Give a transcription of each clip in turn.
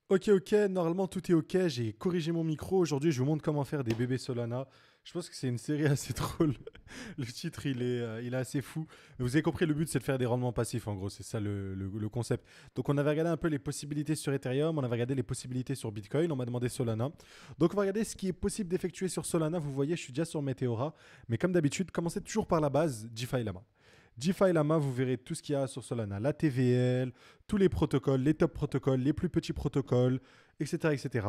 Ok, ok, normalement tout est ok, j'ai corrigé mon micro. Aujourd'hui, je vous montre comment faire des bébés Solana. Je pense que c'est une série assez drôle. Le titre, il est assez fou. Mais vous avez compris, le but, c'est de faire des rendements passifs, en gros. C'est ça le concept. Donc, on avait regardé un peu les possibilités sur Ethereum, on avait regardé les possibilités sur Bitcoin, on m'a demandé Solana. Donc, on va regarder ce qui est possible d'effectuer sur Solana. Vous voyez, je suis déjà sur Meteora. Mais comme d'habitude, commencez toujours par la base, DeFi Lama. DeFi Lama, vous verrez tout ce qu'il y a sur Solana, la TVL, tous les protocoles, les top protocoles, les plus petits protocoles, etc., etc.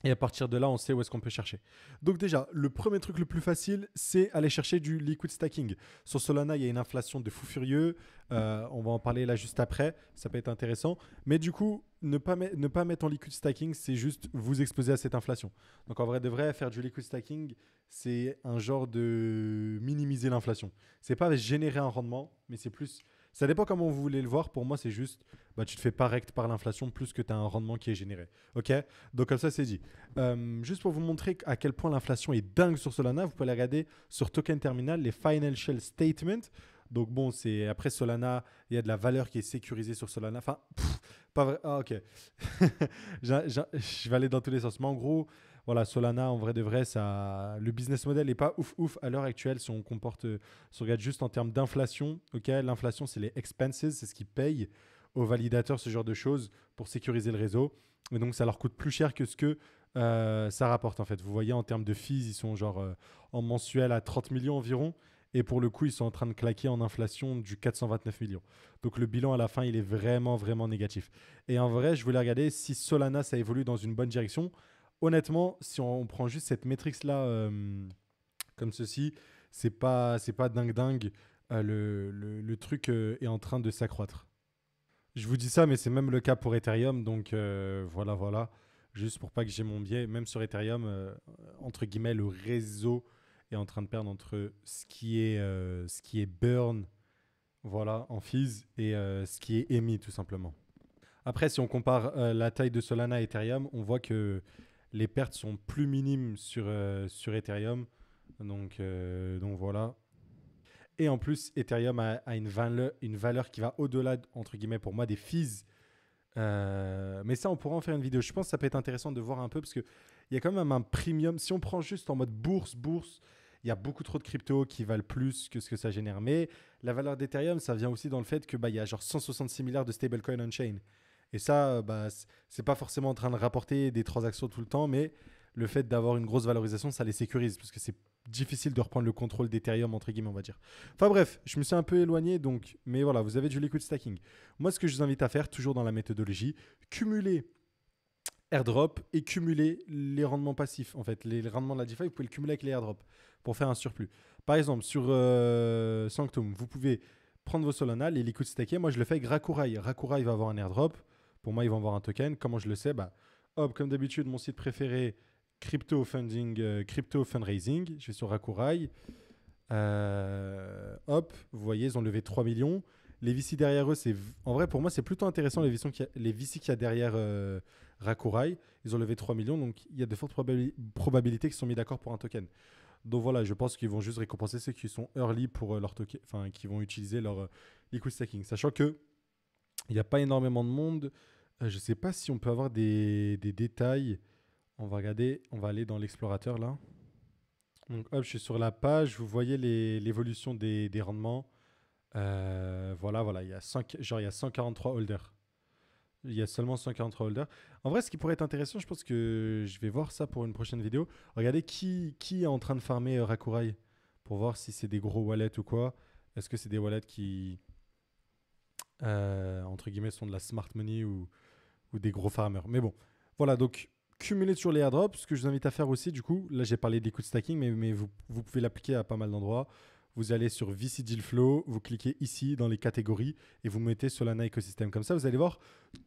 Et à partir de là, on sait où est-ce qu'on peut chercher. Donc déjà, le premier truc le plus facile, c'est aller chercher du liquid stacking. Sur Solana, il y a une inflation de fou furieux. On va en parler là juste après. Ça peut être intéressant. Mais du coup, ne pas mettre en liquid stacking, c'est juste vous exposer à cette inflation. Donc en vrai de vrai, faire du liquid stacking, c'est un genre de minimiser l'inflation. C'est pas générer un rendement, mais c'est plus... Ça dépend comment vous voulez le voir. Pour moi, c'est juste, bah, tu te fais pas rect par l'inflation plus que tu as un rendement qui est généré. Ok. Donc comme ça, c'est dit. Juste pour vous montrer à quel point l'inflation est dingue sur Solana, vous pouvez la regarder sur Token Terminal, les Financial Statements. Donc bon, c'est après Solana, il y a de la valeur qui est sécurisée sur Solana. Enfin, pas vrai. Ah, ok. Je vais aller dans tous les sens. Mais en gros, voilà, Solana, en vrai de vrai, ça, le business model n'est pas ouf ouf à l'heure actuelle si on comporte, si on regarde juste en termes d'inflation. Ok, l'inflation, c'est les expenses, c'est ce qui paye aux validateurs ce genre de choses pour sécuriser le réseau. Et donc, ça leur coûte plus cher que ce que ça rapporte en fait. Vous voyez, en termes de fees, ils sont genre en mensuel à 30 millions environ. Et pour le coup, ils sont en train de claquer en inflation du 429 millions. Donc le bilan à la fin, il est vraiment, vraiment négatif. Et en vrai, je voulais regarder si Solana, ça évolue dans une bonne direction. Honnêtement, si on prend juste cette métrique-là comme ceci, c'est pas dingue dingue. Le truc est en train de s'accroître. Je vous dis ça, mais c'est même le cas pour Ethereum. Donc voilà, voilà. Juste pour pas que j'ai mon biais, même sur Ethereum, entre guillemets, le réseau est en train de perdre entre ce qui est burn, voilà, en fees, et ce qui est émis, tout simplement. Après, si on compare la taille de Solana et Ethereum, on voit que les pertes sont plus minimes sur Ethereum. Donc voilà. Et en plus, Ethereum a une valeur qui va au-delà, entre guillemets, pour moi, des fees. Mais ça, on pourra en faire une vidéo. Je pense que ça peut être intéressant de voir un peu parce qu'il y a quand même un premium. Si on prend juste en mode bourse, il y a beaucoup trop de cryptos qui valent plus que ce que ça génère. Mais la valeur d'Ethereum, ça vient aussi dans le fait que bah, il y a genre 166 milliards de stablecoins on-chain. Et ça, bah, c'est pas forcément en train de rapporter des transactions tout le temps, mais le fait d'avoir une grosse valorisation, ça les sécurise parce que c'est difficile de reprendre le contrôle d'Ethereum, entre guillemets, on va dire. Enfin bref, je me suis un peu éloigné, donc, mais voilà, vous avez du liquid stacking. Moi, ce que je vous invite à faire, toujours dans la méthodologie, cumuler airdrop et cumuler les rendements passifs. En fait, les rendements de la DeFi, vous pouvez le cumuler avec les airdrops pour faire un surplus. Par exemple, sur Sanctum, vous pouvez prendre vos Solana, les liquid stacker. Moi, je le fais avec Rakurai. Rakurai va avoir un airdrop. Pour moi, ils vont avoir un token. Comment je le sais bah, hop, comme d'habitude, mon site préféré, crypto funding, crypto fundraising. Je vais sur Rakurai. Hop, vous voyez, ils ont levé 3 millions. Les VC derrière eux, en vrai, pour moi, c'est plutôt intéressant les VC qu'il y a derrière Rakurai. Ils ont levé 3 millions, donc il y a de fortes probabilités qu'ils se sont mis d'accord pour un token. Donc voilà, je pense qu'ils vont juste récompenser ceux qui sont early pour leur token, enfin, qui vont utiliser leur liquid stacking. Sachant que il n'y a pas énormément de monde. Je ne sais pas si on peut avoir des détails. On va regarder, on va aller dans l'explorateur là. Donc hop, je suis sur la page, vous voyez l'évolution des rendements. Voilà, voilà, il y a 143 holders. Il y a seulement 143 holders. En vrai, ce qui pourrait être intéressant, je pense que je vais voir ça pour une prochaine vidéo. Regardez qui est en train de farmer Rakurai pour voir si c'est des gros wallets ou quoi. Est-ce que c'est des wallets qui, entre guillemets, sont de la smart money ou des gros farmers. Mais bon, voilà, donc cumuler sur les airdrops, ce que je vous invite à faire aussi, du coup, là j'ai parlé de liquid stacking, mais vous pouvez l'appliquer à pas mal d'endroits. Vous allez sur VC Deal Flow, vous cliquez ici dans les catégories et vous mettez Solana Ecosystem. Comme ça, vous allez voir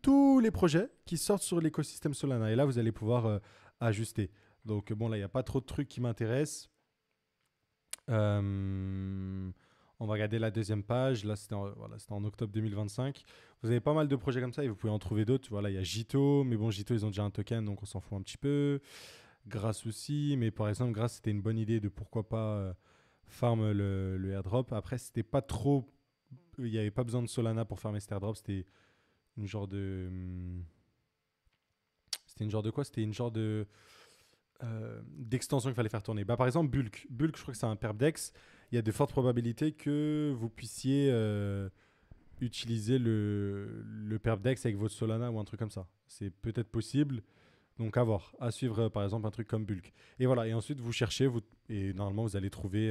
tous les projets qui sortent sur l'écosystème Solana. Et là, vous allez pouvoir ajuster. Donc bon, là, il n'y a pas trop de trucs qui m'intéressent. Euh, on va regarder la deuxième page. Là, voilà, c'était en octobre 2025. Vous avez pas mal de projets comme ça et vous pouvez en trouver d'autres. Voilà, il y a Jito, mais bon, Jito, ils ont déjà un token, donc on s'en fout un petit peu. Grass aussi, mais par exemple, Grass, c'était une bonne idée de pourquoi pas farm le airdrop. Après, c'était pas trop. Il n'y avait pas besoin de Solana pour farmer cet airdrop. C'était une genre de. C'était une genre de quoi? C'était une genre de d'extension qu'il fallait faire tourner. Bah, par exemple, Bulk. Bulk, je crois que c'est un perpdex. Il y a de fortes probabilités que vous puissiez utiliser le perpdex avec votre Solana ou un truc comme ça. C'est peut-être possible. Donc à voir. À suivre, par exemple, un truc comme Bulk. Et voilà. Et ensuite, vous cherchez. Et normalement, vous allez trouver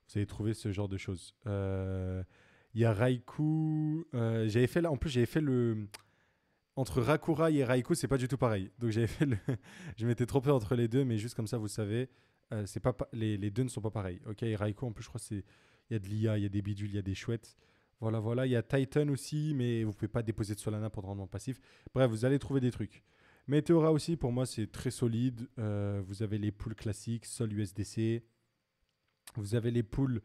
ce genre de choses. Il y a Raikou. En plus, j'avais fait le entre Rakurai et Raikou, c'est pas du tout pareil. Donc j'avais fait je m'étais trompé entre les deux, mais juste comme ça, vous savez, c'est pas les deux ne sont pas pareils. Ok, et Raikou, en plus, je crois il y a de l'IA, il y a des bidules, il y a des chouettes. Voilà, voilà. Il y a Titan aussi, mais vous pouvez pas déposer de Solana pour de rendement passif. Bref, vous allez trouver des trucs. Meteora aussi, pour moi, c'est très solide. Vous avez les pools classiques, Sol USDC. Vous avez les pools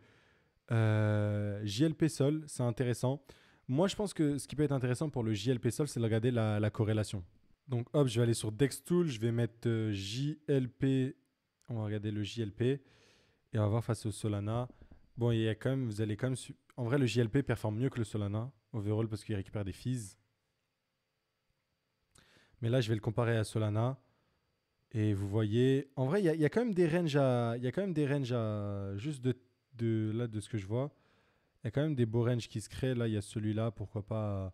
JLP Sol, c'est intéressant. Moi, je pense que ce qui peut être intéressant pour le JLP Sol, c'est de regarder la corrélation. Donc, hop, je vais aller sur DexTool, je vais mettre JLP. On va regarder le JLP et on va voir face au Solana. Bon, il y a quand même, vous allez quand même. En vrai, le JLP performe mieux que le Solana overall parce qu'il récupère des fees. Mais là, je vais le comparer à Solana. Et vous voyez, en vrai, il y a quand même des ranges à. Il y a quand même des ranges à. Juste là, de ce que je vois. Il y a quand même des beaux ranges qui se créent. Là, il y a celui-là, pourquoi pas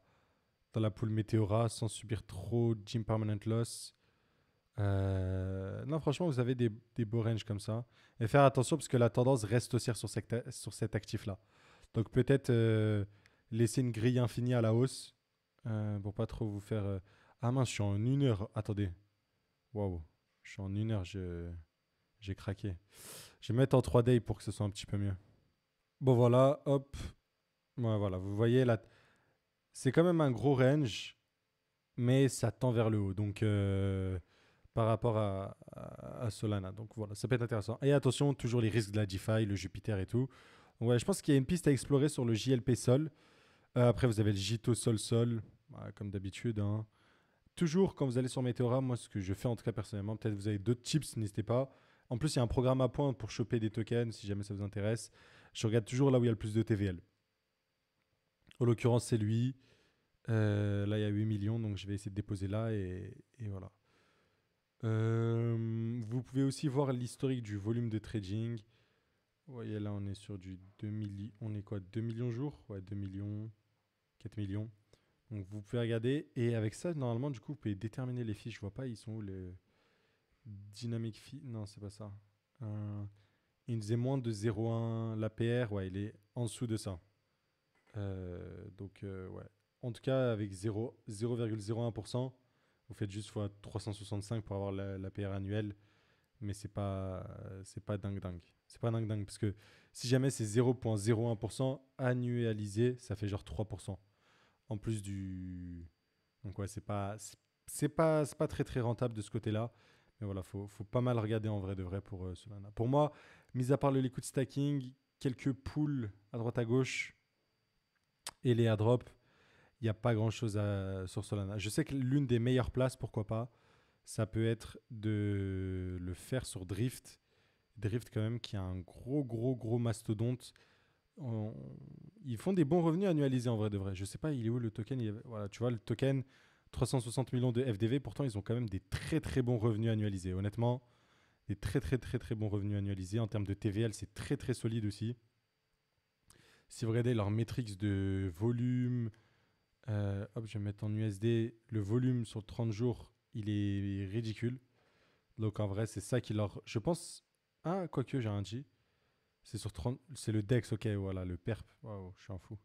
dans la pool Meteora sans subir trop de Gym Permanent Loss. Non, franchement, vous avez des beaux ranges comme ça. Et faire attention parce que la tendance reste haussière sur cet actif-là. Donc peut-être laisser une grille infinie à la hausse pour pas trop vous faire. Ah mince, je suis en 1 heure. Attendez. Waouh. Je suis en 1 heure. J'ai craqué. Je vais mettre en 3 day pour que ce soit un petit peu mieux. Bon, voilà. Hop. Ouais, voilà. Vous voyez là. C'est quand même un gros range, mais ça tend vers le haut. Donc, par rapport à Solana. Donc, voilà, ça peut être intéressant. Et attention, toujours les risques de la DeFi, le Jupiter et tout. Donc, ouais, je pense qu'il y a une piste à explorer sur le JLP Sol. Après, vous avez le JITO Sol Sol, comme d'habitude. Hein. Toujours, quand vous allez sur Meteora, moi, ce que je fais en tout cas personnellement, peut-être vous avez d'autres tips, n'hésitez pas. En plus, il y a un programme à pointe pour choper des tokens, si jamais ça vous intéresse. Je regarde toujours là où il y a le plus de TVL. En l'occurrence, c'est lui. Là, il y a 8 millions, donc je vais essayer de déposer là et voilà. Vous pouvez aussi voir l'historique du volume de trading. Vous voyez, là, on est sur du 2 millions. On est quoi 2 millions jours. Ouais, 2 millions, 4 millions. Donc, vous pouvez regarder. Et avec ça, normalement, du coup, vous pouvez déterminer les fiches. Je vois pas, ils sont où les dynamic fees. Non, c'est pas ça. Il nous faisait moins de 0,1. L'APR, ouais, il est en dessous de ça. Donc, ouais. En tout cas, avec 0,01%, vous faites juste fois 365 pour avoir l'APR annuel. Mais c'est pas dingue dingue. C'est pas dingue dingue. Parce que si jamais c'est 0,01% annualisé, ça fait genre 3%. En plus du. Donc, ouais, c'est pas très très rentable de ce côté-là. Mais voilà, faut pas mal regarder en vrai de vrai pour Solana. Pour moi, mis à part le liquid stacking, quelques pools à droite à gauche et les airdrops, il n'y a pas grand-chose sur Solana. Je sais que l'une des meilleures places, pourquoi pas, ça peut être de le faire sur Drift. Drift quand même, qui a un gros mastodonte. On- Ils font des bons revenus annualisés en vrai de vrai. Je sais pas, il est où le token. Voilà, tu vois, le token, 360 millions de FDV, pourtant ils ont quand même des très bons revenus annualisés. Honnêtement, des très bons revenus annualisés. En termes de TVL, c'est très solide aussi. Si vous regardez leurs métriques de volume, hop, je vais mettre en USD. Le volume sur 30 jours, il est ridicule. Donc en vrai, c'est ça qui leur. Je pense. Ah, quoique, j'ai un G. C'est sur 30. C'est le DEX, ok, voilà, le PERP. Waouh, je suis un fou.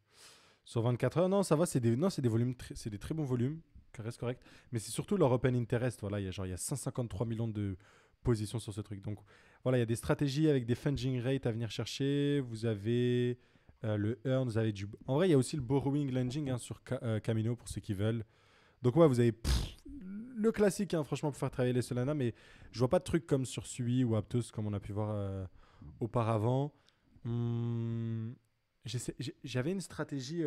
Sur 24 heures, non, ça va, non, c'est des volumes, c'est des très bons volumes, ça reste correct. Mais c'est surtout leur open interest, voilà, il y a 153 millions de positions sur ce truc. Donc voilà, il y a des stratégies avec des funding rates à venir chercher. Vous avez le earn, vous avez du. En vrai, il y a aussi le borrowing lending sur Camino pour ceux qui veulent. Donc ouais, vous avez le classique, hein, franchement, pour faire travailler les Solana, mais je vois pas de trucs comme sur Sui ou Aptos comme on a pu voir auparavant. Hum, J'avais une stratégie.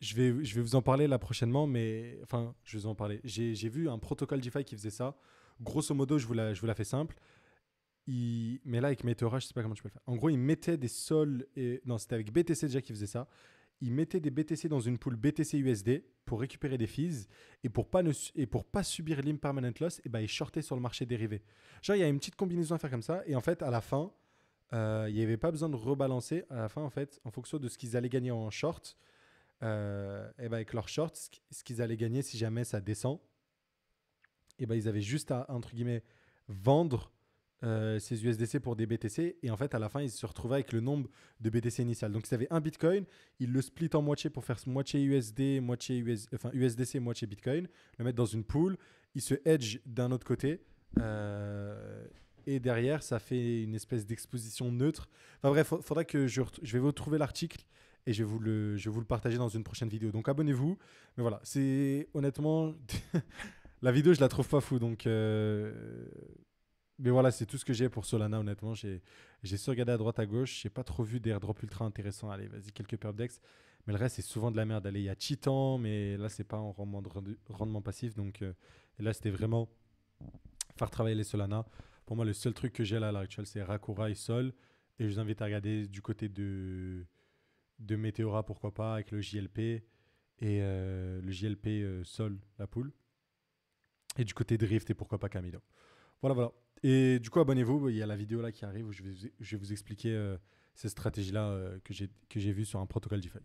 Je vais vous en parler là prochainement, mais enfin, je vais vous en parler. J'ai vu un protocole DeFi qui faisait ça. Grosso modo, je vous la fais simple. Mais là, avec Meteora, je sais pas comment tu peux le faire. En gros, il mettait des sols. Non, c'était avec BTC déjà qui faisait ça. Il mettait des BTC dans une pool BTC USD pour récupérer des fees et pour pas subir l'impermanent loss, et ben, ils shortaient sur le marché dérivé. Genre, il y a une petite combinaison à faire comme ça. Et en fait, à la fin, il n'y avait pas besoin de rebalancer. À la fin, en fait, en fonction de ce qu'ils allaient gagner en short, et ben, avec leur short, ce qu'ils allaient gagner si jamais ça descend, et ben, ils avaient juste à, entre guillemets, vendre ces USDC pour des BTC. Et en fait, à la fin, ils se retrouvaient avec le nombre de BTC initial. Donc, ils avaient un Bitcoin, ils le split en moitié pour faire moitié USD, enfin USDC, moitié Bitcoin, le mettre dans une pool, ils se hedge d'un autre côté. Et derrière, ça fait une espèce d'exposition neutre. Enfin bref, il faudra que je vais vous trouver l'article et je vais vous le partager dans une prochaine vidéo. Donc abonnez-vous. Mais voilà, c'est honnêtement... la vidéo, je la trouve pas fou. Donc... Mais voilà, c'est tout ce que j'ai pour Solana, honnêtement. J'ai regardé à droite, à gauche. J'ai pas trop vu d'airdrop ultra intéressants. Allez, vas-y, quelques Purpdex. Mais le reste, c'est souvent de la merde. Allez, il y a Titan, mais là, c'est pas en rendement passif. Donc, et là, c'était vraiment faire travailler les Solana. Pour moi, le seul truc que j'ai là à l'heure actuelle, c'est Rakura et Sol. Et je vous invite à regarder du côté de Meteora, pourquoi pas, avec le JLP. Et le JLP Sol, la poule. Et du côté de Rift, et pourquoi pas Camino. Voilà, voilà. Et du coup, abonnez-vous. Il y a la vidéo là qui arrive où je vais vous expliquer ces stratégies-là que j'ai vues sur un protocole DeFi.